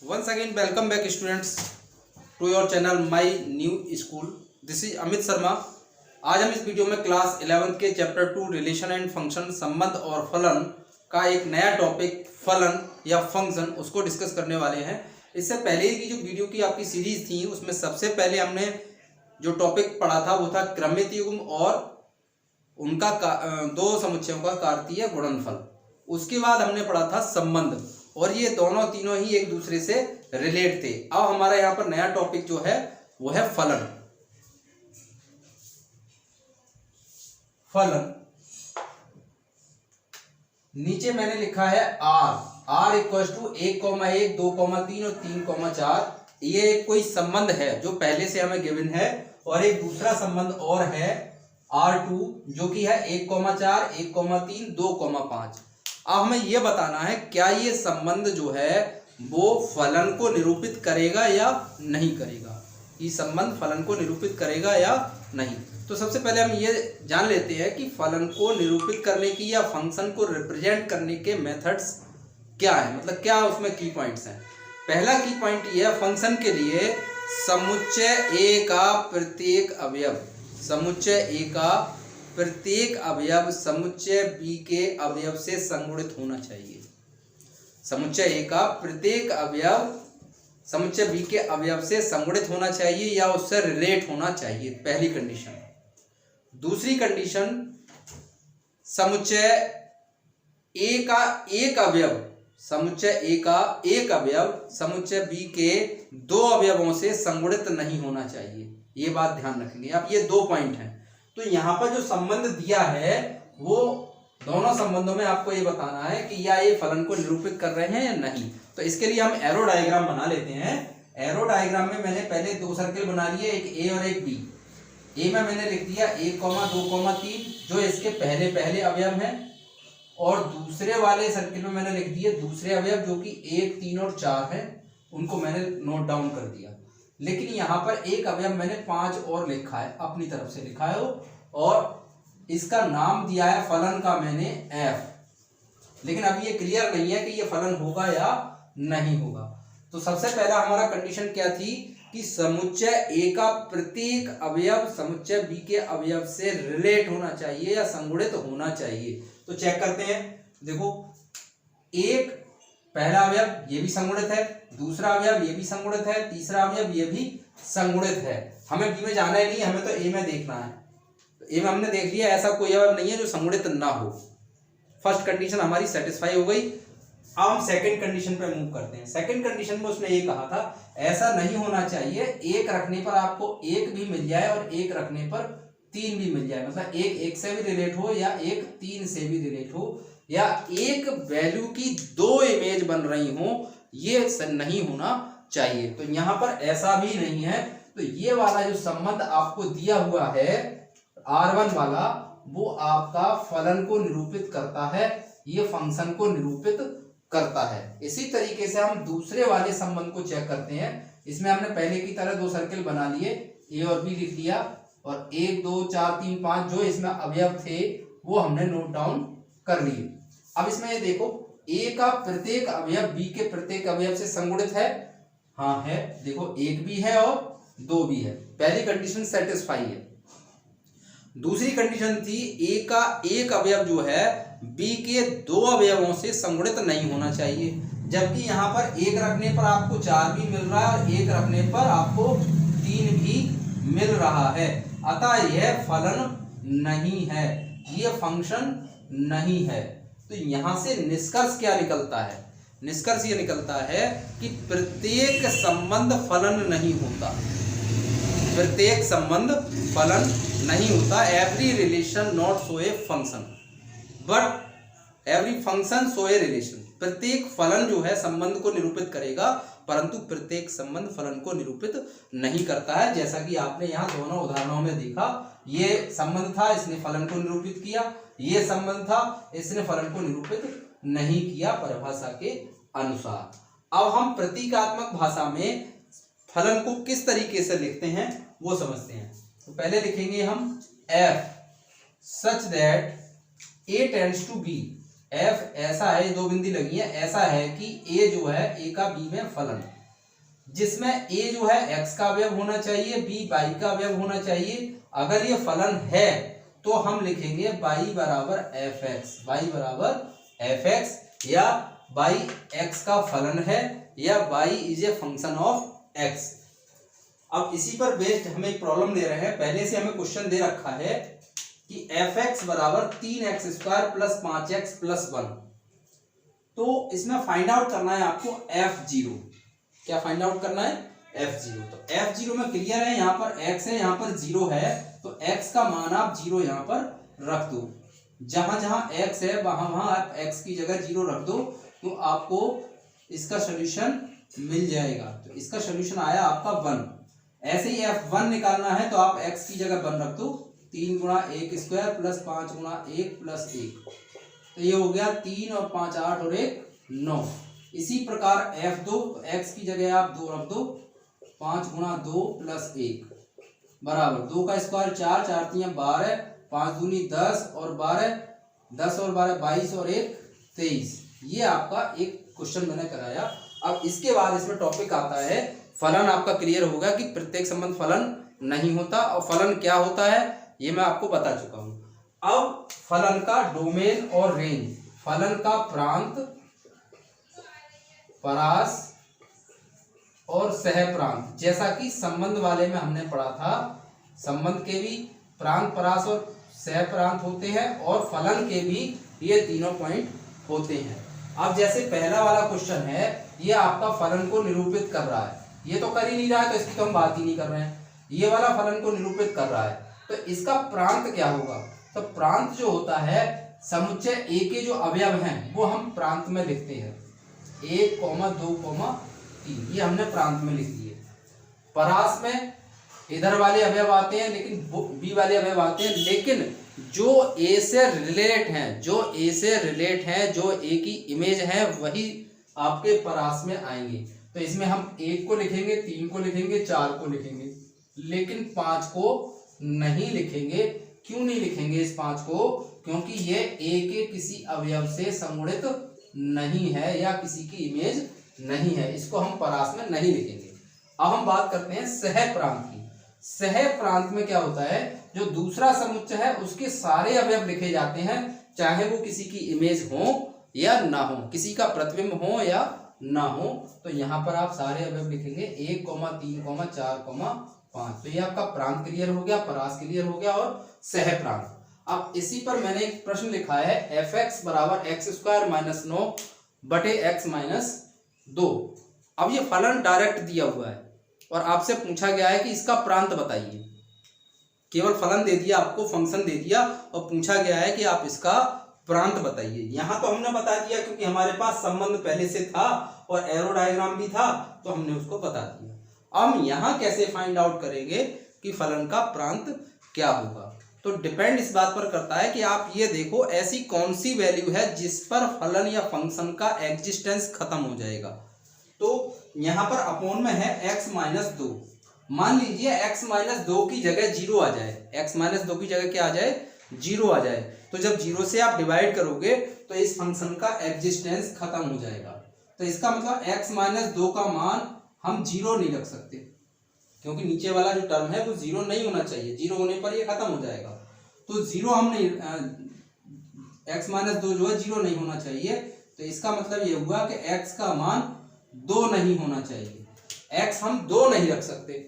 Once again, welcome back students to your channel My New School. This is Amit Sharma. आज हम इस video में class 11th के chapter 2 relation and function संबंध और फलन का एक नया टॉपिक फलन या फंक्शन उसको डिस्कस करने वाले हैं. इससे पहले की जो वीडियो की आपकी सीरीज थी उसमें सबसे पहले हमने जो टॉपिक पढ़ा था वो था क्रमित युग्म और उनका दो समुच्चयों का कार्तीय गुणनफल. उसके बाद हमने पढ़ा था संबंध और ये दोनों तीनों ही एक दूसरे से रिलेट थे. अब हमारा यहाँ पर नया टॉपिक जो है वो है फलन. फलन नीचे मैंने लिखा है आर इक्वल टू 1,1 2,3 और 3,4. ये कोई संबंध है जो पहले से हमें गिवन है और एक दूसरा संबंध और है R2 जो कि है 1,4 1,3 2,5. अब हमें यह बताना है क्या ये संबंध जो है वो फलन को निरूपित करेगा या नहीं करेगा. ये संबंध फलन को निरूपित करेगा या नहीं. तो सबसे पहले हम ये जान लेते हैं कि फलन को निरूपित करने की या फंक्शन को रिप्रेजेंट करने के मेथड्स क्या है, मतलब क्या उसमें की पॉइंट्स हैं. पहला की पॉइंट ये है फंक्शन के लिए समुच्चय ए का प्रत्येक अवयव समुच्चय ए का प्रत्येक अवयव समुच्चय बी के अवयव से संगुणित होना चाहिए. समुच्चय ए का प्रत्येक अवयव समुच्चय बी के अवयव से संगुणित होना चाहिए या उससे रिलेट होना चाहिए. पहली कंडीशन. दूसरी कंडीशन समुच्चय ए का एक अवयव समुच्चय ए का एक अवयव समुच्चय बी के दो अवयवों से संगुणित नहीं होना चाहिए. ये बात ध्यान रखेंगे आप. ये दो पॉइंट हैं. तो यहाँ पर जो संबंध दिया है वो दोनों संबंधों में आपको ये बताना है कि या ये फलन को निरूपित कर रहे हैं या नहीं. तो इसके लिए हम एरो डायग्राम बना लेते हैं. एरो डायग्राम में मैंने पहले दो सर्किल बना लिए, एक ए और एक बी. ए में मैंने लिख दिया 1, 2,3 जो इसके पहले पहले अवयव हैं और दूसरे वाले सर्किल में मैंने लिख दिए दूसरे अवयव जो कि 1, 3 और 4 हैं. उनको मैंने नोट डाउन कर दिया. लेकिन यहाँ पर एक अवयव मैंने 5 और लिखा है, अपनी तरफ से लिखा है और इसका नाम दिया है फलन का मैंने f. लेकिन अभी ये क्लियर नहीं है कि ये फलन होगा या नहीं होगा. तो सबसे पहला हमारा कंडीशन क्या थी कि समुच्चय ए का प्रत्येक अवयव समुच्चय बी के अवयव से रिलेट होना चाहिए या संगुणित होना चाहिए. तो चेक करते हैं. देखो एक पहला अवयव ये भी संगुणित है, दूसरा अवयव ये भी संगुणित है, तीसरा अवयव ये भी संगुणित है. हमें बी में जाना ही नहीं, हमें तो ए में देखना है. तो ए में हमने देख लिया ऐसा कोई अवयव नहीं है जो संगुणित ना हो. फर्स्ट कंडीशन हमारी सेटिस्फाई हो गई. अब हम सेकंड कंडीशन पे मूव करते हैं. सेकंड कंडीशन में उसने ये कहा था ऐसा नहीं होना चाहिए एक रखने पर आपको एक भी मिल जाए और एक रखने पर 3 भी मिल जाए. मतलब एक से भी रिलेट हो या एक 3 से भी रिलेट हो या एक वैल्यू की दो इमेज बन रही हो, ये नहीं होना चाहिए. तो यहाँ पर ऐसा भी नहीं है. तो ये वाला जो संबंध आपको दिया हुआ है R1 वाला वो आपका फलन को निरूपित करता है, ये फंक्शन को निरूपित करता है. इसी तरीके से हम दूसरे वाले संबंध को चेक करते हैं. इसमें हमने पहले की तरह दो सर्किल बना लिए, ए और बी लिख लिया और 1, 2, 4, 3, 5 जो इसमें अवयव थे वो हमने नोट डाउन कर लिए. अब इसमें ये देखो ए का प्रत्येक अवयव बी के प्रत्येक अवयव से संगुणित है. हाँ है. देखो एक भी है और दो भी है. पहली कंडीशन सेटिस्फाई है. दूसरी कंडीशन थी ए का एक अवयव जो है बी के दो अवयवों से संगुणित नहीं होना चाहिए. जबकि यहाँ पर एक रखने पर आपको 4 भी मिल रहा है और एक रखने पर आपको 3 भी मिल रहा है. अतः यह फलन नहीं है, यह फंक्शन नहीं है. तो यहां से निष्कर्ष क्या निकलता है? निष्कर्ष ये निकलता है कि प्रत्येक संबंध फलन नहीं होता. प्रत्येक संबंध फलन नहीं होता. Every relation not show a function but every function show a relation. प्रत्येक फलन जो है संबंध को निरूपित करेगा परंतु प्रत्येक संबंध फलन को निरूपित नहीं करता है. जैसा कि आपने यहाँ दोनों उदाहरणों में देखा, ये संबंध था इसने फलन को निरूपित किया, ये संबंध था इसने फलन को निरूपित नहीं किया परिभाषा के अनुसार. अब हम प्रतीकात्मक भाषा में फलन को किस तरीके से लिखते हैं वो समझते हैं. तो पहले लिखेंगे हम f such that a tends to b F ऐसा है, दो बिंदी लगी है, ऐसा है कि ए जो है ए का बी में फलन, जिसमें ए जो है एक्स का अवयव होना चाहिए, बी वाई का अवयव होना चाहिए। अगर ये फलन है तो हम लिखेंगे y बराबर एफ एक्स, वाई बराबर एफ एक्स, या y x का फलन है, या y is a function of x। अब इसी पर बेस्ड हमें एक प्रॉब्लम दे रहे हैं, पहले से हमें क्वेश्चन दे रखा है कि एफ एक्स बराबर 3x² प्लस 5x प्लस 1। तो इसमें फाइंड आउट करना है आपको f0। क्या फाइंड आउट करना है? f0। तो f0 में क्लियर है, यहाँ पर x है, यहाँ पर 0 है, तो x का मान आप 0 यहाँ पर रख दो। जहां जहां x है वहां वहां आप x की जगह 0 रख दो, तो आपको इसका सॉल्यूशन मिल जाएगा। तो इसका सॉल्यूशन आया आपका 1। ऐसे ही f1 निकालना है तो आप x की जगह 1 रख दो, 3 गुणा 1 स्क्वायर प्लस 5 गुणा 1 प्लस 1, तो ये हो गया 3 और 5 8 और 1 9। इसी प्रकार f2, x की जगह आप 2 रख दो, 5 गुणा 2 प्लस 1 बराबर 2 का स्क्वायर 4, 4 3 12, 5 दूनी 10 और 12, 10 और 12 22 और 1 23। ये आपका एक क्वेश्चन मैंने कराया। अब इसके बाद इसमें टॉपिक आता है फलन। आपका क्लियर होगा कि प्रत्येक संबंध फलन नहीं होता, और फलन क्या होता है ये मैं आपको बता चुका हूं। अब फलन का डोमेन और रेंज, फलन का प्रांत, परास और सह प्रांत, जैसा कि संबंध वाले में हमने पढ़ा था, संबंध के भी प्रांत, परास और सह प्रांत होते हैं, और फलन के भी ये तीनों पॉइंट होते हैं। अब जैसे पहला वाला क्वेश्चन है, ये आपका फलन को निरूपित कर रहा है, ये तो कर ही नहीं रहा है तो इसकी तो हम बात ही नहीं कर रहे हैं। ये वाला फलन को निरूपित कर रहा है, तो इसका प्रांत क्या होगा? तो प्रांत जो होता है, समुच्चय ए के जो अवयव हैं वो हम प्रांत में लिखते हैं, 1, 2, 3, ये हमने प्रांत में लिख दिए। परास में इधर वाले अवयव आते हैं, लेकिन बी वाले अवयव आते हैं, लेकिन जो ए से रिलेट हैं, जो ए से रिलेट हैं, जो ए की इमेज है, वही आपके परास में आएंगे। तो इसमें हम 1 को लिखेंगे, 3 को लिखेंगे, 4 को लिखेंगे, लेकिन 5 को नहीं लिखेंगे। क्यों नहीं लिखेंगे इस 5 को? क्योंकि ये ए के किसी अवयव से संगुणित नहीं है या किसी की इमेज नहीं है, इसको हम परास में नहीं लिखेंगे। अब हम बात करते हैं सह प्रांत की। सह प्रांत में क्या होता है, जो दूसरा समुच्चय है उसके सारे अवयव लिखे जाते हैं, चाहे वो किसी की इमेज हो या ना हो, किसी का प्रतिबिंब हो या ना हो। तो यहाँ पर आप सारे अवयव लिखेंगे 1, 3, 4, 5। तो ये आपका प्रांत क्लियर हो गया, परास क्लियर हो गया, और सह प्रांत। अब इसी पर मैंने एक प्रश्न लिखा है, एफ एक्स बराबर x² माइनस 9 बटे x माइनस 2। अब ये फलन डायरेक्ट दिया हुआ है और आपसे पूछा गया है कि इसका प्रांत बताइए। केवल फलन दे दिया आपको, फंक्शन दे दिया, और पूछा गया है कि आप इसका प्रांत बताइए। यहां तो हमने बता दिया क्योंकि हमारे पास संबंध पहले से था और एरो डायग्राम भी था, तो हमने उसको बता दिया। हम यहां कैसे फाइंड आउट करेंगे कि फलन का प्रांत क्या होगा? तो डिपेंड इस बात पर करता है कि आप ये देखो ऐसी कौन सी वैल्यू है जिस पर फलन या फंक्शन का एग्जिस्टेंस खत्म हो जाएगा। तो यहां पर अपोन में है x माइनस 2। मान लीजिए x माइनस 2 की जगह 0 आ जाए, x माइनस 2 की जगह क्या आ जाए? 0 आ जाए। तो जब 0 से आप डिवाइड करोगे तो इस फंक्शन का एग्जिस्टेंस खत्म हो जाएगा। तो इसका मतलब x माइनस 2 का मान हम 0 नहीं रख सकते, क्योंकि नीचे वाला जो टर्म है वो 0 नहीं होना चाहिए, 0 होने पर ये खत्म हो जाएगा। तो 0 हम नहीं, x माइनस 2 जो है 0 नहीं होना चाहिए। तो इसका मतलब ये हुआ कि x का मान 2 नहीं होना चाहिए। x हम 2 नहीं रख सकते,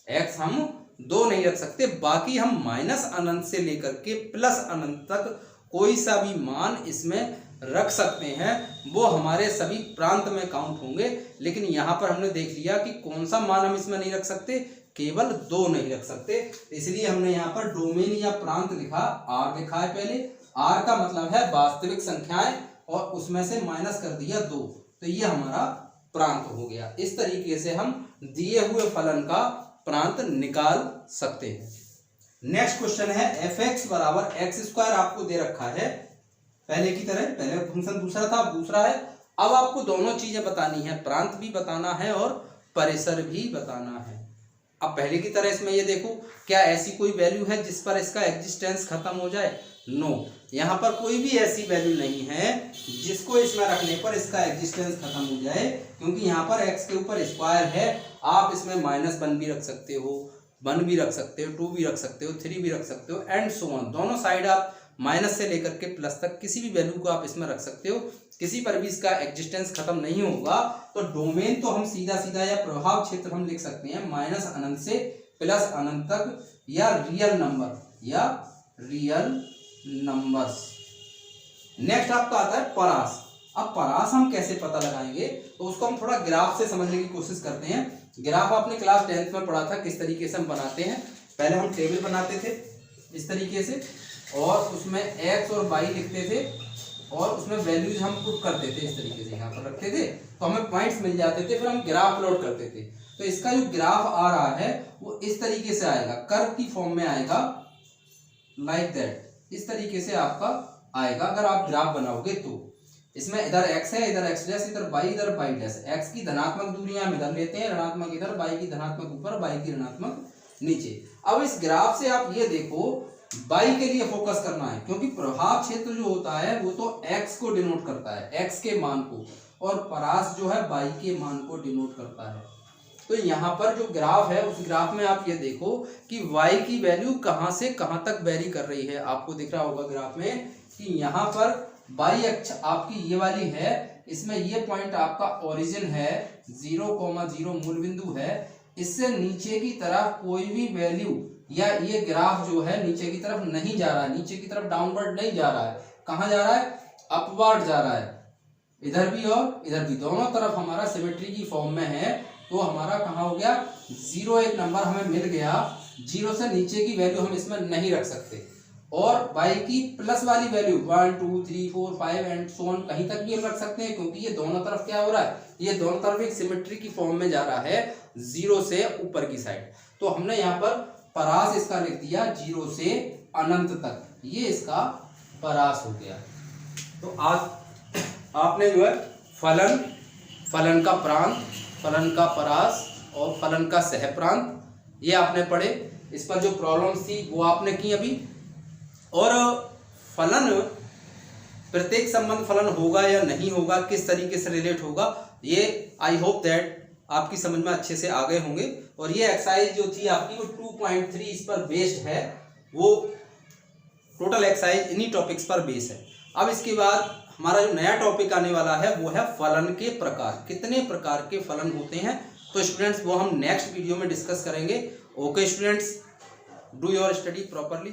x हम 2 नहीं रख सकते। बाकी हम माइनस अनंत से लेकर के प्लस अनंत तक कोई सा भी मान इसमें रख सकते हैं, वो हमारे सभी प्रांत में काउंट होंगे। लेकिन यहाँ पर हमने देख लिया कि कौन सा मान हम इसमें नहीं रख सकते, केवल 2 नहीं रख सकते। इसलिए हमने यहाँ पर डोमेन या प्रांत लिखा, r लिखा है पहले। r का मतलब है वास्तविक संख्याएं, और उसमें से माइनस कर दिया 2, तो ये हमारा प्रांत हो गया। इस तरीके से हम दिए हुए फलन का प्रांत निकाल सकते हैं। नेक्स्ट क्वेश्चन है, एफ एक्स बराबर x² आपको दे रखा है पहले की तरह। पहले फंक्शन दूसरा था, अब दूसरा है। अब आपको दोनों चीजें बतानी है, प्रांत भी बताना है और परिसर भी बताना है। अब पहले की तरह इसमें ये देखो, क्या ऐसी कोई वैल्यू है जिस पर इसका एग्जिस्टेंस खत्म हो जाए? नो। यहाँ पर कोई भी ऐसी वैल्यू नहीं है जिसको इसमें रखने पर इसका एग्जिस्टेंस खत्म हो जाए, क्योंकि यहाँ पर x के ऊपर स्क्वायर है। आप इसमें -1 भी रख सकते हो, 1 भी रख सकते हो, 2 भी रख सकते हो, 3 भी रख सकते हो एंड सो ऑन। दोनों साइड आप माइनस से लेकर के प्लस तक किसी भी वैल्यू को आप इसमें रख सकते हो, किसी पर भी इसका एग्जिस्टेंस खत्म नहीं होगा। तो डोमेन तो हम सीधा सीधा या प्रभाव क्षेत्र हम लिख सकते हैं -अनंत से +अनंत तक, या रियल नंबर्स। नेक्स्ट आपका आता है परास। अब परास हम कैसे पता लगाएंगे, तो उसको हम थोड़ा ग्राफ से समझने की कोशिश करते हैं। ग्राफ आपने क्लास 10th में पढ़ा था किस तरीके से हम बनाते हैं। पहले हम टेबल बनाते थे इस तरीके से, और उसमें x और y लिखते थे, और उसमें वैल्यूज हम पुट करते थे इस तरीके से, यहाँ पर रखते थे तो हमें पॉइंट्स मिल जाते थे, फिर हम ग्राफ प्लॉट करते थे। तो इसका जो ग्राफ आ रहा है वो इस तरीके से आएगा, कर्व की फॉर्म में आएगा, लाइक दैट, इस तरीके से आपका आएगा अगर आप ग्राफ बनाओगे तो। इसमें इधर x है, इधर x डैश, इधर y, इधर y डैश। x की धनात्मक दूरियां हम इधर लेते हैं, ऋणात्मक इधर, y की धनात्मक ऊपर, y की ऋणात्मक नीचे। अब इस ग्राफ से आप ये देखो, y के लिए फोकस करना है, क्योंकि प्रभाव क्षेत्र जो होता है वो तो x को डिनोट करता है, x के मान को, और परास जो है y के मान को डिनोट करता है। तो यहाँ पर जो ग्राफ है उस ग्राफ में आप ये देखो कि y की वैल्यू कहाँ से कहाँ तक वेरी कर रही है। आपको दिख रहा होगा ग्राफ में कि यहाँ पर y अक्ष आपकी ये वाली है, इसमें ये पॉइंट आपका ओरिजिन है, 0,0 मूल बिंदु है। इससे नीचे की तरफ कोई भी वैल्यू, या ये ग्राफ जो है नीचे की तरफ नहीं जा रहा है, नीचे की तरफ डाउनवर्ड नहीं जा रहा है, कहाँ जा रहा है, अपवर्ड जा रहा है। इधर भी और इधर भी दोनों तरफ हमारा सिमेट्री की फॉर्म में है, तो हमारा कहाँ हो गया, 0 एक नंबर हमें मिल गया। 0 से नीचे की वैल्यू हम इसमें नहीं रख सकते, और y की प्लस वाली वैल्यू 1 2 3 4 5 एंड सो ऑन कहीं तक भी हम रख सकते हैं, क्योंकि ये दोनों तरफ क्या हो रहा है, ये दोनों तरफ एक सिमेट्री की फॉर्म में जा रहा है 0 से ऊपर की साइड। तो हमने यहाँ पर परास इसका लिख दिया 0 से अनंत तक, ये इसका परास हो गया। तो आज आपने जो है फलन, फलन का प्रांत, फलन का परास और फलन का सहप्रांत ये आपने पढ़े। इस पर जो प्रॉब्लम्स थी वो आपने की अभी। और फलन, प्रत्येक संबंध फलन होगा या नहीं होगा, किस तरीके से रिलेट होगा, ये आई होप दैट आपकी समझ में अच्छे से आ गए होंगे। और ये एक्सरसाइज जो थी आपकी वो 2.3 इस पर बेस्ड है, वो टोटल एक्सरसाइज इन्हीं टॉपिक्स पर बेस्ड है। अब इसके बाद हमारा जो नया टॉपिक आने वाला है वो है फलन के प्रकार, कितने प्रकार के फलन होते हैं। तो स्टूडेंट्स वो हम नेक्स्ट वीडियो में डिस्कस करेंगे। Okay students, do your study properly.